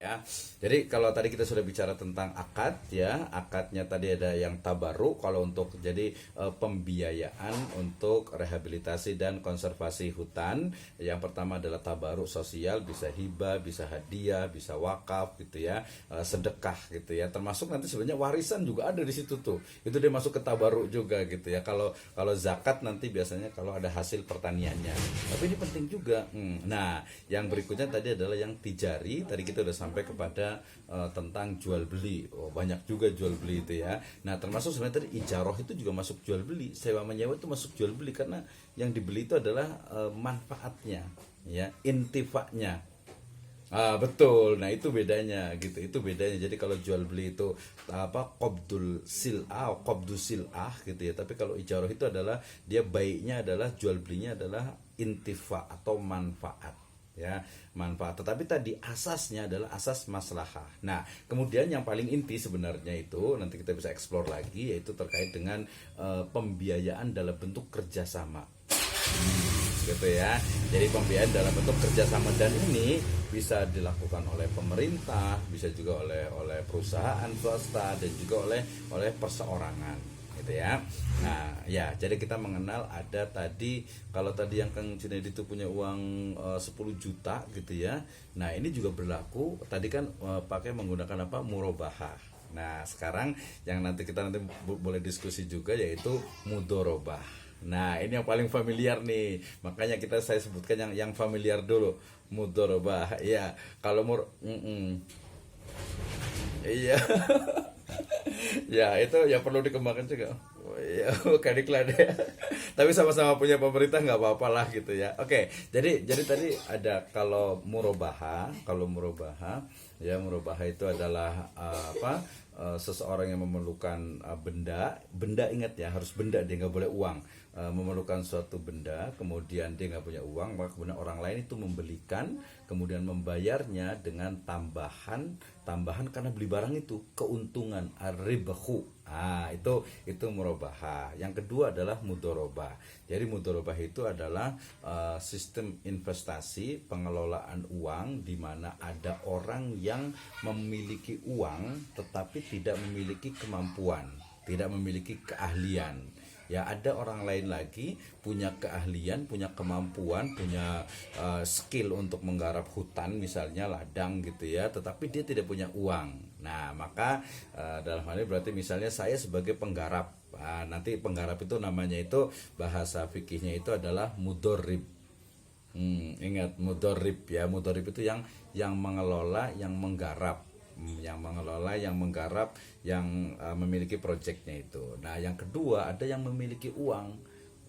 Ya, jadi kalau tadi kita sudah bicara tentang akad ya, akadnya tadi ada yang tabaruk kalau untuk jadi pembiayaan untuk rehabilitasi dan konservasi hutan. Yang pertama adalah tabaruk sosial, bisa hibah, bisa hadiah, bisa wakaf gitu ya, sedekah gitu ya. Termasuk nanti sebenarnya warisan juga ada di situ tuh. Itu dia masuk ke tabaruk juga gitu ya. Kalau kalau zakat nanti biasanya kalau ada hasil pertaniannya. Tapi ini penting juga. Nah, yang berikutnya tadi adalah yang tijari. Tadi kita udah sampai kepada tentang jual beli. Oh, banyak juga jual beli itu ya. Nah, termasuk sebenarnya tadi ijaroh itu juga masuk jual beli. Sewa menyewa itu masuk jual beli karena yang dibeli itu adalah manfaatnya, ya, intifaknya. Betul. Nah, itu bedanya gitu. Itu bedanya. Jadi kalau jual beli itu apa qabdul sil'ah, qabdus sil'ah gitu ya. Tapi kalau ijaroh itu adalah dia baiknya adalah jual belinya adalah intifa atau manfaat ya, manfaat. Tetapi tadi asasnya adalah asas maslahah. Nah, kemudian yang paling inti sebenarnya itu nanti kita bisa explore lagi, yaitu terkait dengan pembiayaan dalam bentuk kerjasama gitu ya. Jadi pembiayaan dalam bentuk kerjasama, dan ini bisa dilakukan oleh pemerintah, bisa juga oleh perusahaan swasta, dan juga oleh perseorangan gitu ya. Nah ya, jadi kita mengenal ada tadi, kalau tadi yang Kang Junaidi itu punya uang 10 juta gitu ya. Nah ini juga berlaku tadi kan pakai menggunakan apa, murabahah. Nah sekarang yang nanti kita boleh diskusi juga yaitu mudorobah. Nah, ini yang paling familiar nih. Makanya saya sebutkan yang familiar dulu. Mudorobah. Ya, kalau iya. Ya, itu ya perlu dikembangkan juga. Oh, iya, bukan iklan ya. Tapi sama-sama punya pemerintah nggak apa-apa lah gitu ya. Oke, jadi tadi ada kalau murobaha ya, murobaha itu adalah apa? Seseorang yang memerlukan benda ingat ya, harus benda, dia nggak boleh uang. Memerlukan suatu benda, kemudian dia nggak punya uang, maka kemudian orang lain itu membelikan, kemudian membayarnya dengan tambahan karena beli barang itu, keuntungan, arribahu. Itu murabahah. Yang kedua adalah mudorobah. Jadi mudorobah itu adalah sistem investasi pengelolaan uang di mana ada orang yang memiliki uang tetapi tidak memiliki kemampuan, tidak memiliki keahlian. Ya, ada orang lain lagi punya keahlian, punya kemampuan, punya skill untuk menggarap hutan misalnya, ladang gitu ya, tetapi dia tidak punya uang. Nah maka dalam hal ini berarti misalnya saya sebagai penggarap, nanti penggarap itu namanya itu bahasa fikihnya itu adalah mudorib. Ingat mudorib ya, mudorib itu yang mengelola, yang menggarap, yang menggarap, yang memiliki proyeknya itu. Nah, yang kedua ada yang memiliki uang,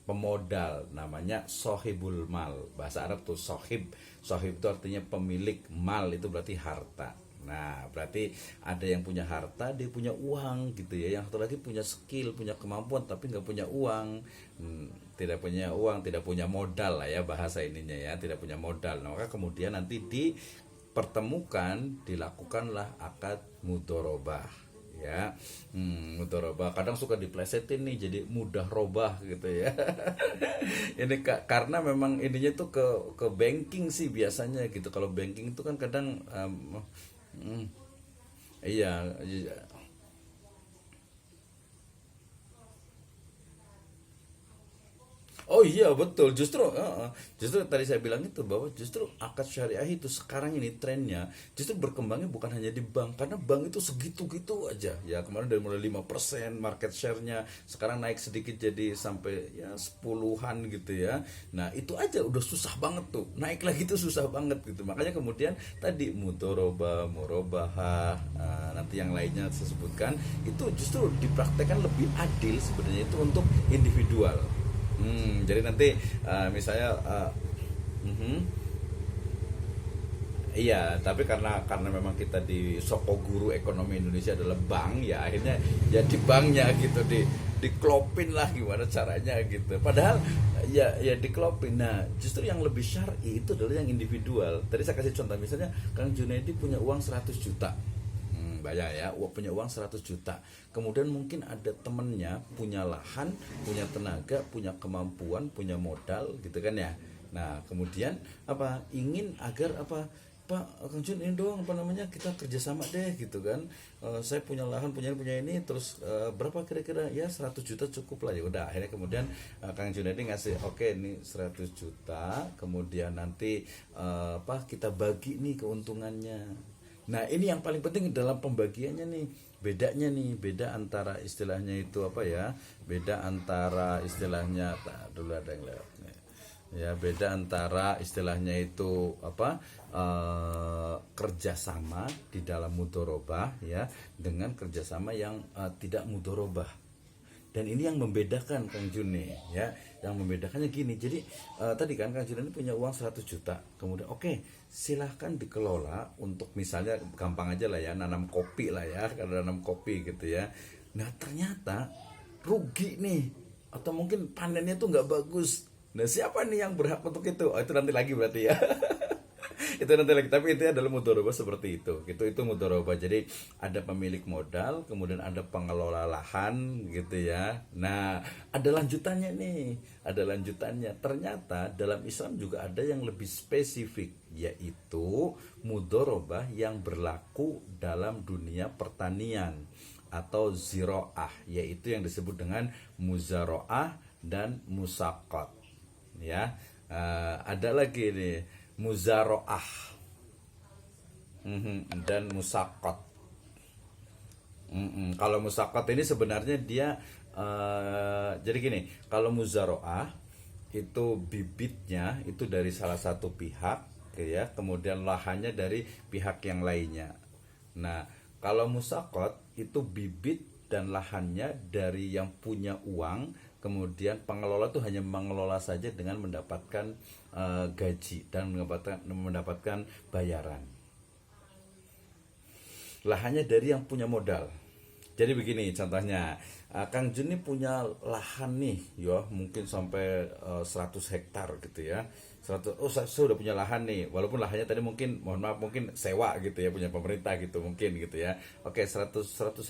pemodal, namanya sohibul mal. Bahasa Arab tuh sohib. Sohib itu artinya pemilik, mal itu berarti harta. Nah, berarti ada yang punya harta, dia punya uang gitu ya. Yang satu lagi punya skill, punya kemampuan, tapi nggak punya uang. Tidak punya uang, tidak punya modal lah ya bahasa ininya ya, tidak punya modal. Nah, maka kemudian nanti dipertemukan, dilakukanlah akad mudorobah ya. Mudorobah kadang suka diplesetin nih jadi mudah robah gitu ya. Ini karena memang ininya tuh ke banking sih biasanya gitu. Kalau banking itu kan kadang iya. Oh iya betul, justru tadi saya bilang itu bahwa justru akad syariah itu sekarang ini trennya justru berkembangnya bukan hanya di bank, karena bank itu segitu-gitu aja ya. Kemarin dari mulai 5% market share-nya, sekarang naik sedikit jadi sampai ya 10-an gitu ya. Nah itu aja udah susah banget tuh, naik lagi tuh susah banget gitu. Makanya kemudian tadi mudoroba, murabahah, nanti yang lainnya saya sebutkan itu justru dipraktekkan lebih adil sebenarnya itu untuk individual. Jadi nanti misalnya mhm. Iya, tapi karena memang kita di Soko Guru Ekonomi Indonesia adalah bank ya, akhirnya ya di banknya gitu diklopin lah gimana caranya gitu. Padahal ya diklopin. Nah, justru yang lebih syar'i itu adalah yang individual. Tadi saya kasih contoh misalnya Kang Junaidi punya uang 100 juta. Bayar ya, punya uang 100 juta. Kemudian mungkin ada temennya punya lahan, punya tenaga, punya kemampuan, punya modal gitu kan ya. Nah, kemudian ingin agar Pak Kang Jun, ini dong apa namanya, kita kerjasama deh gitu kan. Saya punya lahan, punya ini, terus berapa kira-kira, ya 100 juta cukup lah. Ya udah, akhirnya kemudian Kang Jun ini ngasih, oke ini 100 juta, kemudian nanti apa, kita bagi nih keuntungannya. Nah ini yang paling penting dalam pembagiannya nih, bedanya nih, beda antara istilahnya itu apa ya, beda antara istilahnya, dulu ada yang lewat nih, ya beda antara istilahnya itu apa, kerjasama di dalam mudorobah ya, dengan kerjasama yang tidak mudorobah. Dan ini yang membedakan Kang Juni ya, yang membedakannya gini. Jadi tadi kan Kang Juni ini punya uang 100 juta, kemudian oke, silahkan dikelola untuk misalnya gampang aja lah ya, nanam kopi lah ya, karena nanam kopi gitu ya. Nah ternyata rugi nih, atau mungkin panennya tuh nggak bagus. Nah siapa nih yang berhak untuk itu? Oh, itu nanti lagi berarti ya. Itu nanti lagi, tapi itu adalah mudoroba seperti itu mudoroba. Jadi ada pemilik modal, kemudian ada pengelola lahan gitu ya. Nah ada lanjutannya nih, ada lanjutannya. Ternyata dalam Islam juga ada yang lebih spesifik, yaitu mudoroba yang berlaku dalam dunia pertanian atau ziroah, yaitu yang disebut dengan muzaroah dan musakot ya. Ada lagi nih muzaroah dan musakot. Kalau musakot ini sebenarnya dia jadi gini, kalau muzaroah itu bibitnya itu dari salah satu pihak ya, kemudian lahannya dari pihak yang lainnya. Nah kalau musakot itu bibit dan lahannya dari yang punya uang, kemudian pengelola tuh hanya mengelola saja dengan mendapatkan gaji dan mendapatkan bayaran. Lahannya dari yang punya modal. Jadi begini contohnya, Kang Jun ini punya lahan nih, ya mungkin sampai 100 hektar gitu ya. 100, oh saya udah punya lahan nih, walaupun lahannya tadi mungkin, mohon maaf, mungkin sewa gitu ya, punya pemerintah gitu mungkin gitu ya. Oke, 100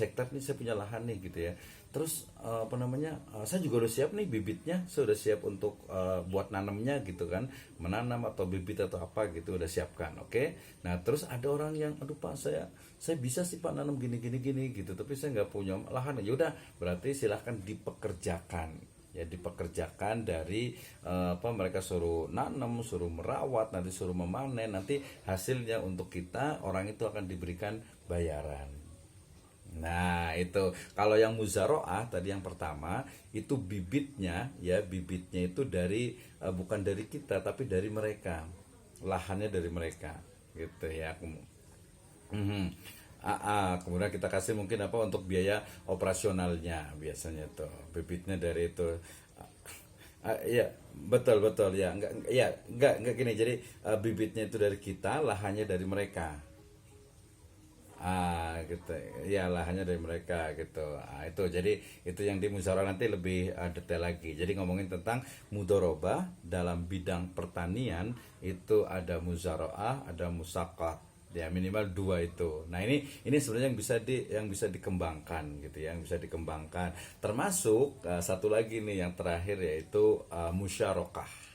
hektar nih saya punya lahan nih gitu ya. Terus apa namanya, saya juga udah siap nih bibitnya, saya udah siap untuk buat nanamnya gitu kan, menanam atau bibit atau apa gitu udah siapkan. Oke, nah terus ada orang yang, aduh Pak, saya bisa sih Pak nanam gini gini gini gitu, tapi saya nggak punya lahan. Ya udah, berarti silahkan dipekerjakan ya, dipekerjakan dari apa, mereka suruh nanam, suruh merawat, nanti suruh memanen, nanti hasilnya untuk kita, orang itu akan diberikan bayaran. Nah itu kalau yang muzaroah tadi yang pertama, itu bibitnya ya, bibitnya itu dari bukan dari kita tapi dari mereka, lahannya dari mereka gitu ya. Mhm. Kemudian kita kasih mungkin apa untuk biaya operasionalnya, biasanya tuh bibitnya dari itu. Iya betul betul ya, enggak gini. Jadi bibitnya itu dari kita, lahannya dari mereka. Gitu ya, lahannya dari mereka gitu. Itu jadi itu yang di musyawarah nanti lebih detail lagi. Jadi ngomongin tentang mudoroba dalam bidang pertanian, itu ada muzaroah, ada musakat ya, minimal dua itu. Nah ini sebenarnya yang bisa dikembangkan gitu ya, yang bisa dikembangkan, termasuk satu lagi nih yang terakhir, yaitu musyarakah.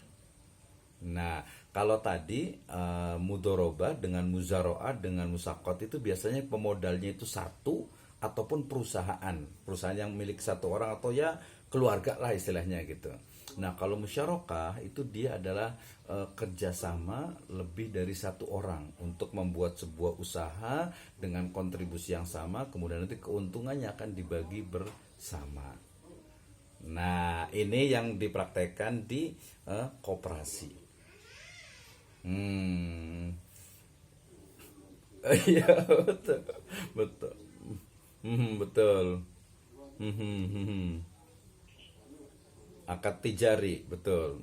Nah, kalau tadi mudoroba dengan muzaroah dengan musakot itu biasanya pemodalnya itu satu ataupun perusahaan yang milik satu orang atau ya keluarga lah istilahnya gitu. Nah, kalau musyarakah itu dia adalah kerjasama lebih dari satu orang untuk membuat sebuah usaha dengan kontribusi yang sama, kemudian nanti keuntungannya akan dibagi bersama. Nah, ini yang dipraktekkan di koperasi. Hmm. Iya betul, betul. Betul. Akad tijari, betul.